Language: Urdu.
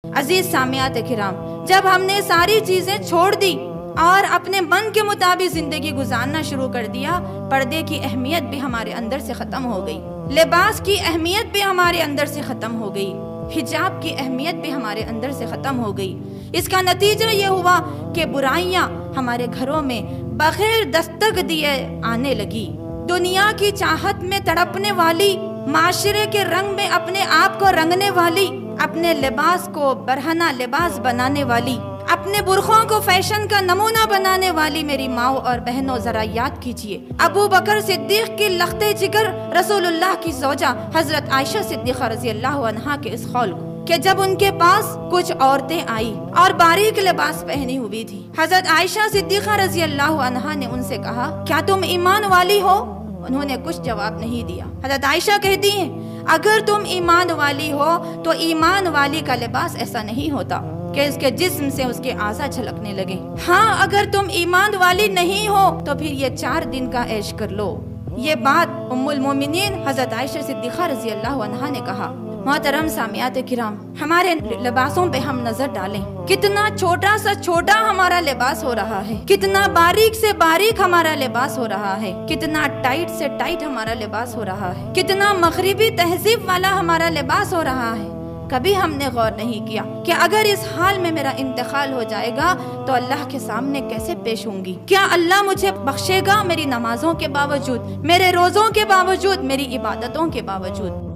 عزیز سامعات کرام، جب ہم نے ساری چیزیں چھوڑ دی اور اپنے من کے مطابق زندگی گزارنا شروع کر دیا، پردے کی اہمیت بھی ہمارے اندر سے ختم ہو گئی، لباس کی اہمیت بھی ہمارے اندر سے ختم ہو گئی، حجاب کی اہمیت بھی ہمارے اندر سے ختم ہو گئی۔ اس کا نتیجہ یہ ہوا کہ برائیاں ہمارے گھروں میں بغیر دستک دیے آنے لگی۔ دنیا کی چاہت میں تڑپنے والی، معاشرے کے رنگ میں اپنے آپ کو رنگنے والی، اپنے لباس کو برہنہ لباس بنانے والی، اپنے برقعوں کو فیشن کا نمونہ بنانے والی میری ماؤں اور بہنوں، ذرا یاد کیجئے ابو بکر صدیق کی لختے جگر، رسول اللہ کی زوجہ حضرت عائشہ صدیقہ رضی اللہ عنہا کے اس قول کو کہ جب ان کے پاس کچھ عورتیں آئی اور باریک لباس پہنی ہوئی تھی، حضرت عائشہ صدیقہ رضی اللہ عنہا نے ان سے کہا، کیا تم ایمان والی ہو؟ انہوں نے کچھ جواب نہیں دیا۔ حضرت عائشہ کہتی ہیں، اگر تم ایمان والی ہو تو ایمان والی کا لباس ایسا نہیں ہوتا کہ اس کے جسم سے اس کے اعضاء جھلکنے لگے۔ ہاں، اگر تم ایمان والی نہیں ہو تو پھر یہ 4 دن کا عیش کر لو۔ یہ بات ام المومنین حضرت عائشہ صدیقہ رضی اللہ عنہا نے کہا۔ محترم سامعات کرام، ہمارے لباسوں پہ ہم نظر ڈالیں، کتنا چھوٹا سا چھوٹا ہمارا لباس ہو رہا ہے، کتنا باریک سے باریک ہمارا لباس ہو رہا ہے، کتنا ٹائٹ سے ٹائٹ ہمارا لباس ہو رہا ہے، کتنا مغربی تہذیب والا ہمارا لباس ہو رہا ہے۔ کبھی ہم نے غور نہیں کیا کہ اگر اس حال میں میرا انتقال ہو جائے گا تو اللہ کے سامنے کیسے پیش ہوں گی؟ کیا اللہ مجھے بخشے گا میری نمازوں کے باوجود، میرے روزوں کے باوجود، میری عبادتوں کے باوجود؟